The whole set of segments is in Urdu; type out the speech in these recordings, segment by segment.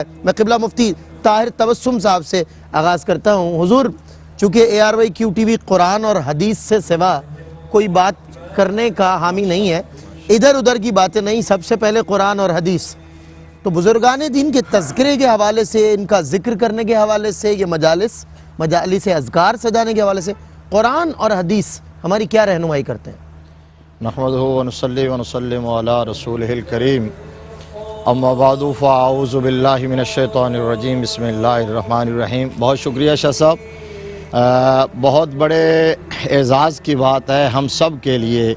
میں قبلہ مفتی طاہر تبسم صاحب سے آغاز کرتا ہوں۔ حضور، چونکہ ARYQ-TV قرآن اور حدیث سے سوا کوئی بات کرنے کا حامی نہیں ہے، ادھر ادھر کی باتیں نہیں، سب سے پہلے قرآن اور حدیث۔ تو بزرگان دین کے تذکرے کے حوالے سے، ان کا ذکر کرنے کے حوالے سے، یہ مجالس اذکار سجانے کے حوالے سے قرآن اور حدیث ہماری کیا رہنمائی کرتے ہیں؟ نحمدہ ونصلی ونسلم علی رسولہ الکریم، اما بعد فاعوذ باللہ من الشیطان الرجیم، بسم اللہ الرحمن الرحیم۔ بہت شکریہ شاہ صاحب، بہت بڑے اعزاز کی بات ہے ہم سب کے لیے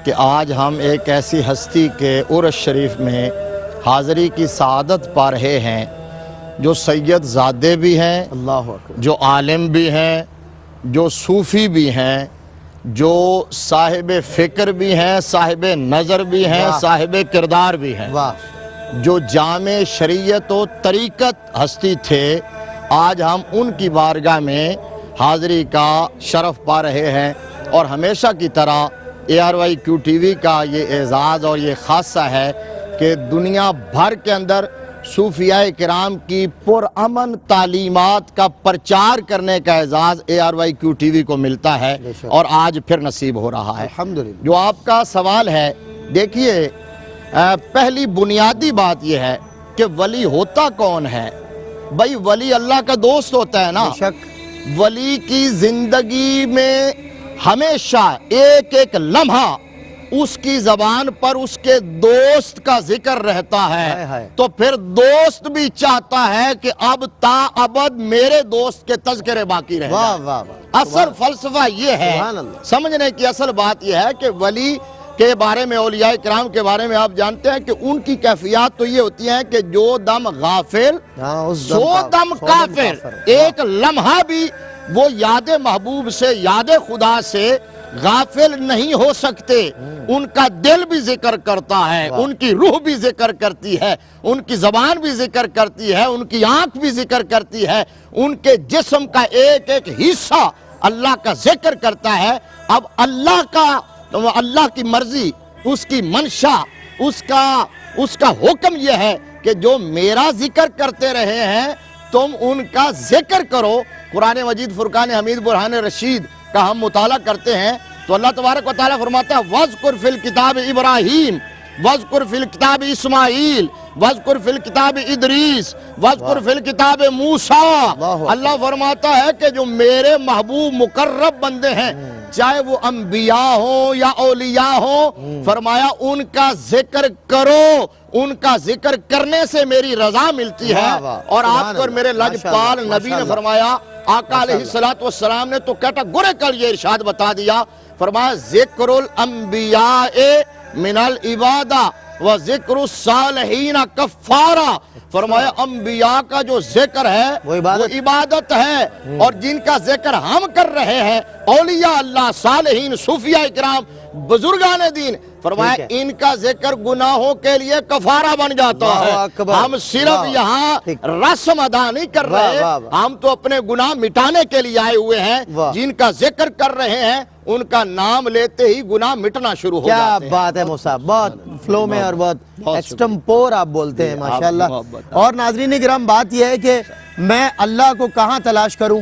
کہ آج ہم ایک ایسی ہستی کے عرس شریف میں حاضری کی سعادت پا رہے ہیں جو سید زادے بھی ہیں، اللہ اکبر، جو عالم بھی ہیں، جو صوفی بھی ہیں، جو صاحب فکر بھی ہیں، صاحب نظر بھی ہیں، صاحب کردار بھی ہیں، واہ، جو جامع شریعت و طریقت ہستی تھے۔ آج ہم ان کی بارگاہ میں حاضری کا شرف پا رہے ہیں، اور ہمیشہ کی طرح ARYQ-TV کا یہ اعزاز اور یہ خاصہ ہے کہ دنیا بھر کے اندر صوفیاء کرام کی پرامن تعلیمات کا پرچار کرنے کا اعزاز ARYQ-TV کو ملتا ہے، اور آج پھر نصیب ہو رہا ہے۔ الحمدللہ۔ جو آپ کا سوال ہے، دیکھیے، پہلی بنیادی بات یہ ہے کہ ولی ہوتا کون ہے؟ بھائی ولی اللہ کا دوست ہوتا ہے نا۔ بے شک۔ ولی کی زندگی میں ہمیشہ ایک ایک لمحہ اس کی زبان پر اس کے دوست کا ذکر رہتا ہے، تو پھر دوست بھی چاہتا ہے کہ اب تا ابد میرے دوست کے تذکرے باقی رہ جائیں۔ اصل فلسفہ یہ ہے، سمجھنے کی اصل بات یہ ہے کہ ولی کے بارے میں، اولیاء کرام کے بارے میں آپ جانتے ہیں کہ ان کی کیفیات تو یہ ہوتی ہیں کہ جو دم غافل سو دم کافر، ایک لمحہ بھی وہ یاد محبوب سے، یاد خدا سے غافل نہیں ہو سکتے۔ ان کا دل بھی ذکر کرتا ہے، ان کی روح بھی ذکر کرتی ہے، ان کی زبان بھی ذکر کرتی ہے، ان کی آنکھ بھی ذکر کرتی ہے، ان کے جسم کا ایک ایک حصہ اللہ کا ذکر کرتا ہے۔ اب اللہ کی مرضی، اس کی منشا، اس کا حکم یہ ہے کہ جو میرا ذکر کرتے رہے ہیں تم ان کا ذکر کرو۔ قرآن مجید فرقان حمید برہان رشید کا ہم مطالعہ کرتے ہیں تو اللہ تبارک و تعالیٰ فرماتا ہے وَاذْكُرْ فِي الْكِتَابِ إِبْرَاهِيمَ وَاذْكُرْ فِي الْكِتَابِ إِسْمَاعِيلَ وَاذْكُرْ فِي الْكِتَابِ إِدْرِيسَ وَاذْكُرْ فِي الْكِتَابِ موسیٰ۔ اللہ فرماتا ہے کہ جو میرے محبوب مقرب بندے ہیں، چاہے وہ انبیاء ہوں یا اولیاء ہوں، فرمایا ان کا ذکر کرو، ان کا ذکر کرنے سے میری رضا ملتی ہے۔ اور آپ کو میرے لجپال نبی نے فرمایا، آقا علیہ السلام نے تو کیٹاگوریکل یہ ارشاد بتا دیا، فرمایا ذکر الانبیاء من العبادہ و ذکر الصالحین کفارہ۔ فرمایا انبیاء کا جو ذکر ہے وہ عبادت ہے، اور جن کا ذکر ہم کر رہے ہیں اولیاء اللہ، صالحین، صوفیاء کرام، بزرگان دین، فرمایا ان کا ذکر گناہوں کے لیے کفارہ بن جاتا ہے۔ ہم صرف یہاں رسم ادا نہیں کر رہے، ہم تو اپنے گناہ مٹانے کے لیے آئے ہوئے ہیں۔ جن کا ذکر کر رہے ہیں ان کا نام لیتے ہی گناہ مٹنا شروع ہو جاتے ہیں۔ کیا بات ہے مصعب، بہت فلو میں اور بہت ایکسٹمپور آپ بولتے ہیں، ماشاءاللہ۔ اور ناظرین کرام، بات یہ ہے کہ میں اللہ کو کہاں تلاش کروں؟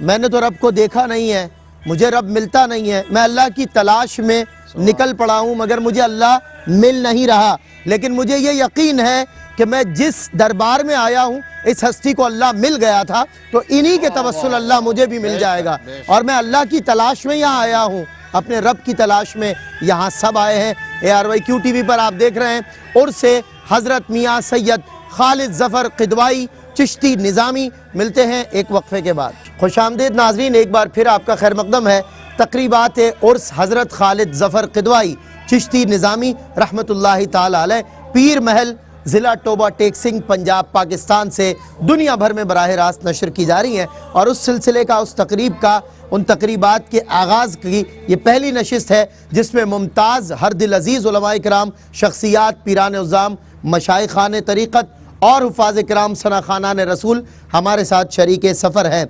میں نے تو رب کو دیکھا نہیں ہے، مجھے رب ملتا نہیں ہے، میں اللہ کی تلاش میں نکل پڑا ہوں مگر مجھے اللہ مل نہیں رہا۔ لیکن مجھے یہ یقین ہے کہ میں جس دربار میں آیا ہوں اس ہستی کو اللہ مل گیا تھا، تو انہی کے توسل اللہ مجھے بھی مل جائے گا۔ اور میں اللہ کی تلاش میں یہاں آیا ہوں، اپنے رب کی تلاش میں یہاں سب آئے ہیں۔ ARYQ-TV پر آپ دیکھ رہے ہیں عرس حضرت میاں سید خالد ظفر قدوائی چشتی نظامی۔ ملتے ہیں ایک وقفے کے بعد۔ خوش آمدید ناظرین، ایک بار پھر آپ کا خیر مقدم ہے تقریبات عرس حضرت خالد ظفر قدوائی چشتی نظامی رحمت اللہ تعالی علیہ، پیر محل، ضلع ٹوبہ ٹیک سنگھ، پنجاب، پاکستان سے دنیا بھر میں براہ راست نشر کی جا رہی ہیں۔ اور اس سلسلے کا، اس تقریب کا، ان تقریبات کے آغاز کی یہ پہلی نشست ہے جس میں ممتاز ہر دل عزیز علماء کرام، شخصیات، پیران عظام، مشائخان طریقت اور حفاظ کرام، ثنا خانان رسول ہمارے ساتھ شریک سفر ہیں۔